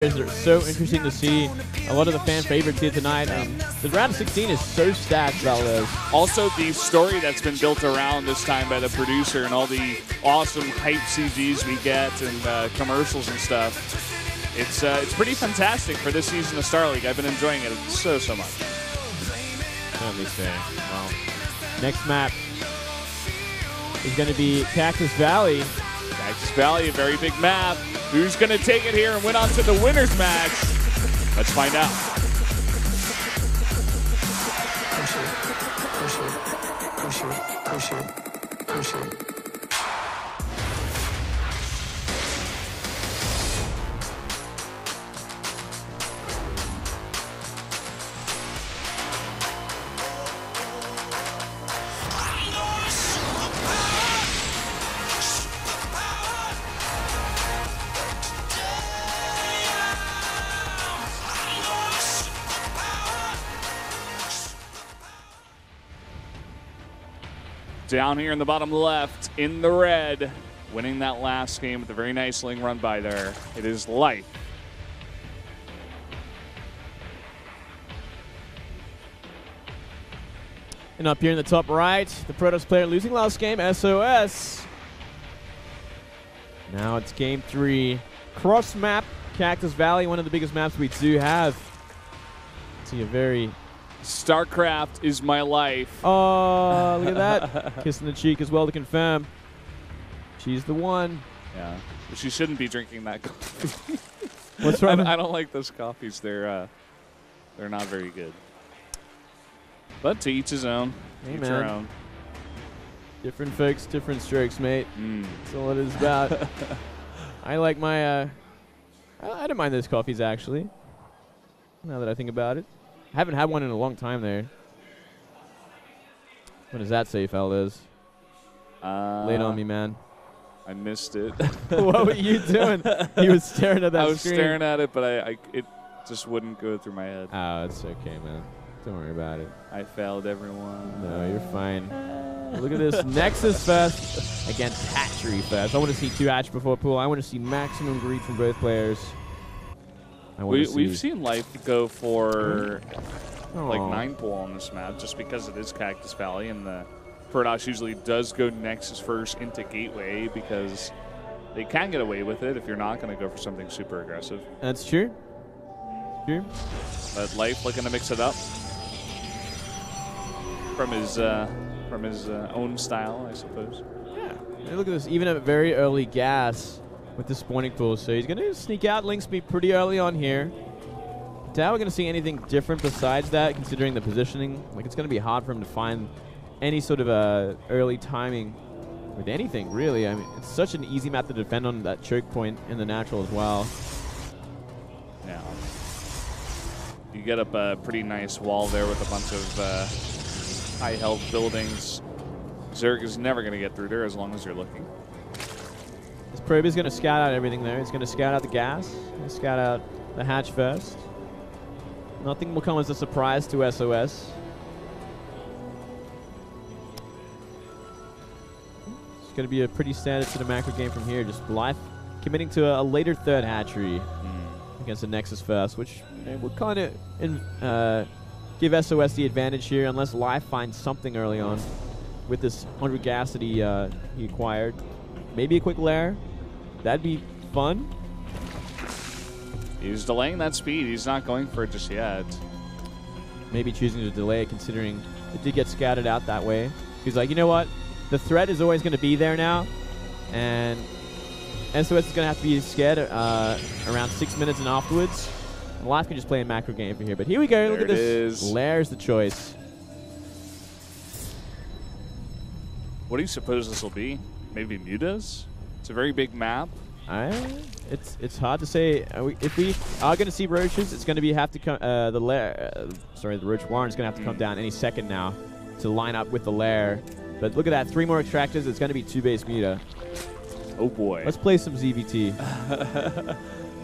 are so interesting to see. A lot of the fan favorites here tonight. The round of 16 is so stacked, Valdez. Also, the story that's been built around this time by the producer and all the awesome hype CGs we get and commercials and stuff. It's pretty fantastic for this season of Star League. I've been enjoying it so much. Certainly so. Well, next map is going to be Cactus Valley. Cactus Valley, a very big map. Who's going to take it here and win on to the winner's match? Let's find out. Push it. Down here in the bottom left, in the red, winning that last game with a very nice ling run by there. It is Life. And up here in the top right, the Protoss player losing last game, SOS. Now it's game 3. Cross map, Cactus Valley, one of the biggest maps we do have. See a very... Starcraft is my life. Oh, look at that. Kiss in the cheek as well to confirm. She's the one. Yeah. She shouldn't be drinking that coffee. What's wrong? I don't like those coffees. They're not very good. But to each his own. Hey, each man. her own. Different folks, different strokes, mate. That's all it is about. I like my... I don't mind those coffees, actually. Now that I think about it. I haven't had one in a long time there. What does that say, fellas? Lay it on me, man. I missed it. What were you doing? You were staring at that screen. I was staring at it, but it just wouldn't go through my head. Oh, it's okay, man. Don't worry about it. I failed everyone. No, you're fine. Look at this. Nexus first against Hatchery first. I want to see 2 hatch before pool. I want to see maximum greed from both players. We've seen Life go for like 9 pool on this map just because it is Cactus Valley, and the Protoss usually does go Nexus first into Gateway because they can get away with it if you're not going to go for something super aggressive. That's true. True. But Life looking to mix it up from his own style, I suppose. Yeah. Hey, look at this. Even a very early gas with the spawning pool, so he's going to sneak out link speed pretty early on here. Doubt we're going to see anything different besides that, considering the positioning. Like, it's going to be hard for him to find any sort of early timing with anything, really. I mean, it's such an easy map to defend on that choke point in the natural as well. Yeah. You get up a pretty nice wall there with a bunch of high health buildings. Zerg is never going to get through there as long as you're looking. This probe is going to scout out everything there. He's going to scout out the gas. He'll scout out the hatch first. Nothing will come as a surprise to SOS. It's going to be a pretty standard to the macro game from here. Just Life committing to a later third hatchery against the Nexus first, which will kind of give SOS the advantage here unless Life finds something early on with this 100 gas that he acquired. Maybe a quick lair. That'd be fun. He's delaying that speed. He's not going for it just yet. Maybe choosing to delay it, considering it did get scouted out that way. He's like, you know what? The threat is always going to be there now. And SOS is going to have to be scared around 6 minutes and afterwards. And Life can just play a macro game from here. But here we go. Look at this. Lair's the choice. What do you suppose this will be? Maybe Mutas? It's a very big map. It's hard to say. If we are going to see roaches, it's going to have to come. The roach warren is going to have to come down any second now to line up with the lair. But look at that, 3 more extractors. It's going to be 2 base Muta. Oh boy. Let's play some ZVT.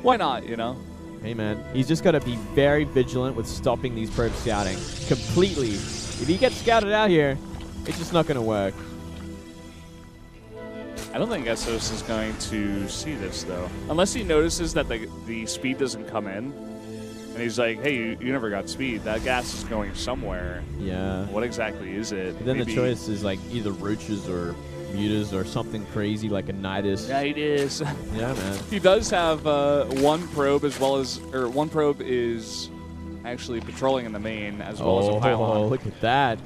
Why not? You know. Hey man, he's just got to be very vigilant with stopping these probes scouting completely. If he gets scouted out here, it's just not going to work. I don't think sOs is going to see this, though. Unless he notices that the speed doesn't come in. And he's like, hey, you never got speed. That gas is going somewhere. Yeah. What exactly is it? But then the choice is like either roaches or mutas or something crazy like a Nidus. Nidus. Yeah, man. He does have one probe as well as, or one probe is actually patrolling in the main as well as a pylon. Oh, look at that.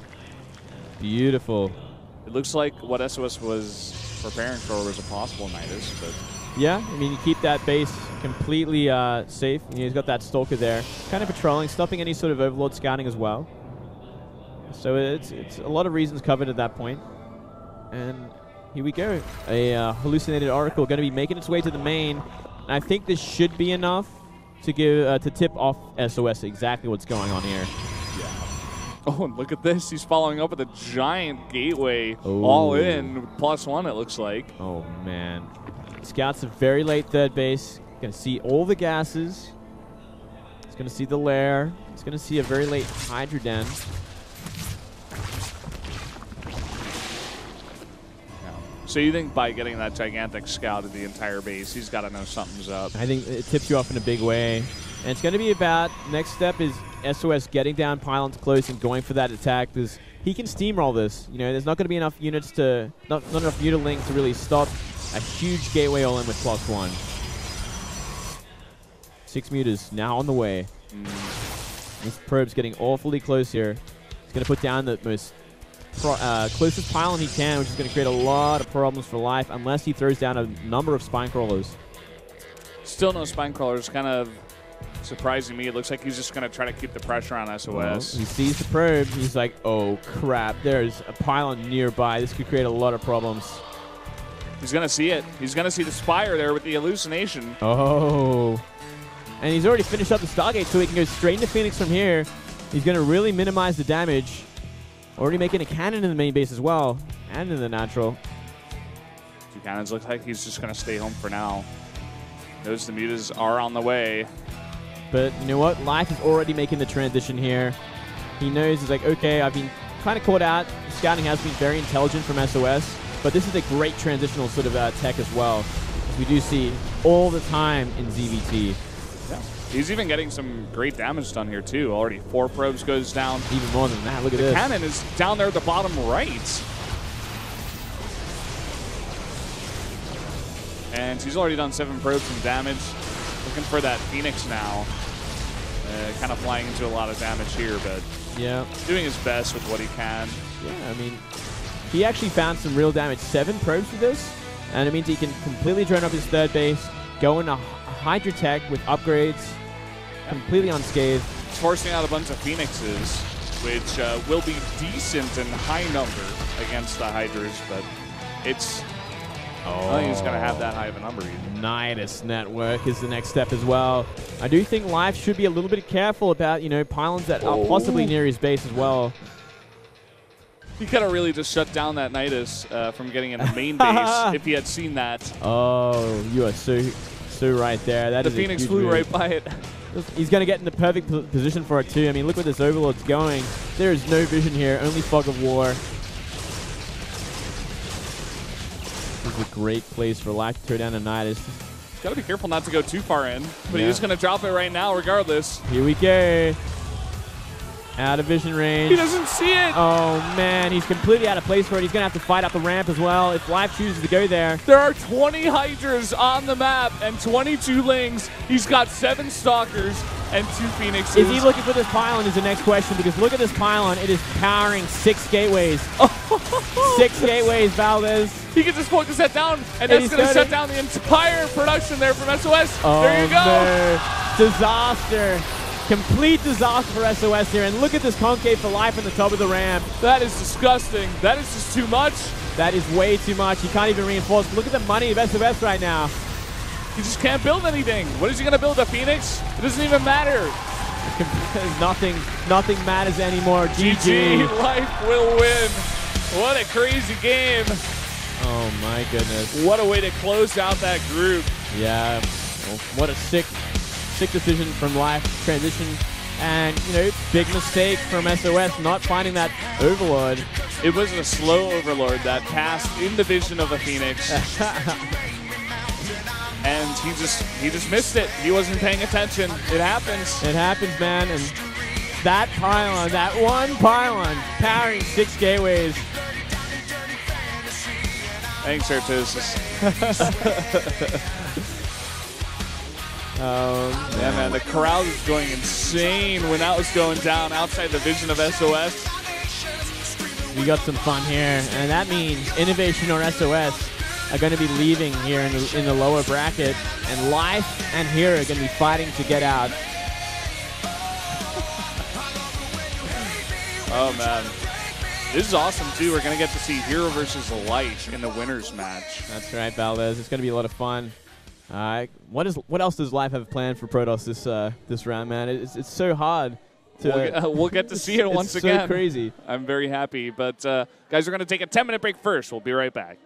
Beautiful. It looks like what sOs was preparing for was a possible Nidus, but yeah, I mean, you keep that base completely safe. You know, he's got that Stalker there, kind of patrolling, stopping any sort of Overlord scouting as well. So it's a lot of reasons covered at that point. And here we go. A hallucinated Oracle going to be making its way to the main. And I think this should be enough to give to tip off sOs exactly what's going on here. Yeah. Oh, and look at this. He's following up with a giant gateway all in. +1, it looks like. Oh, man. Scouts a very late third base. Going to see all the gases. He's going to see the lair. He's going to see a very late Hydra Den. So you think by getting that gigantic scout of the entire base, he's got to know something's up? I think it tips you off in a big way. And it's going to be about, next step is sOs getting down pylons close and going for that attack, because he can steamroll this. You know, there's not going to be enough units to, not enough unit to really stop a huge gateway all in with +1. 6 mutas now on the way. This probe's getting awfully close here. He's going to put down the most closest pylon he can, which is going to create a lot of problems for life unless he throws down a number of spine crawlers. Still no spine crawlers, kind of surprising me. It looks like he's just going to try to keep the pressure on sOs. Well, he sees the probe. He's like, oh, crap. There's a pylon nearby. This could create a lot of problems. He's going to see it. He's going to see the Spire there with the hallucination. Oh. And he's already finished up the Stargate, so he can go straight into Phoenix from here. He's going to really minimize the damage. Already making a cannon in the main base as well, and in the natural. 2 cannons. Looks like he's just going to stay home for now. Knows the mutas are on the way. But you know what? Life is already making the transition here. He knows, he's like, okay, I've been kind of caught out. Scouting has been very intelligent from sOs, but this is a great transitional sort of tech as well, as we do see all the time in ZVT. Yeah. He's even getting some great damage done here, too. Already 4 probes goes down. Even more than that. Look at this. The cannon is down there at the bottom right. And he's already done 7 probes and damage. Looking for that Phoenix now. Kind of flying into a lot of damage here, but yeah, doing his best with what he can. Yeah, I mean, he actually found some real damage. 7 probes with this, and it means he can completely drone up his third base, go into Hydra Tech with upgrades, completely unscathed. He's forcing out a bunch of Phoenixes, which will be decent in high number against the Hydras, but it's... I don't think he's going to have that high of a number either. Nidus network is the next step as well. I do think Life should be a little bit careful about, you know, pylons that are possibly near his base as well. He could have really just shut down that Nidus from getting in the main base if he had seen that. Oh, you are so right there. That the Phoenix flew right by it. He's going to get in the perfect position for it too. I mean, look where this Overlord's going. There is no vision here, only fog of war. This is a great place for Life to throw down a Nidus. He's got to be careful not to go too far in, but he is going to drop it right now regardless. Here we go. Out of vision range. He doesn't see it. Oh, man. He's completely out of place for it. He's going to have to fight up the ramp as well if Life chooses to go there. There are 20 Hydras on the map and 22 Lings. He's got 7 Stalkers and 2 Phoenixes. Is he looking for this pylon is the next question, because look at this pylon. It is powering 6 gateways. 6 gateways, Valdez. He can just focus that down, and that's going to shut down the entire production there from sOs. Oh, there you go. No. Disaster. Complete disaster for sOs here. And look at this concave for Life on the top of the ramp. That is disgusting. That is just too much. That is way too much. He can't even reinforce. Look at the money of sOs right now. He just can't build anything. What is he going to build, a Phoenix? It doesn't even matter. Nothing matters anymore. GG. Life will win. What a crazy game. Oh, my goodness. What a way to close out that group. Yeah. Well, what a sick decision from Life. Transition And, you know, big mistake from SOS not finding that Overlord. It was a slow Overlord that passed in the vision of a Phoenix. And he just missed it. He wasn't paying attention. It happens. It happens, man. And that pylon, that one pylon, powering 6 gateways. Thanks, sOs. Yeah, man, the crowd was going insane when that was going down outside the vision of SOS. We got some fun here, and that means Innovation or SOS are going to be leaving here in the lower bracket, and Life and herO are going to be fighting to get out. Oh, man. This is awesome, too. We're going to get to see herO versus Life in the winner's match. That's right, Valdez. It's going to be a lot of fun. What else does Life have planned for Protoss this round, man? It's so hard. We'll get to see it once again. It's so crazy. I'm very happy. But, guys, we're going to take a 10-minute break first. We'll be right back.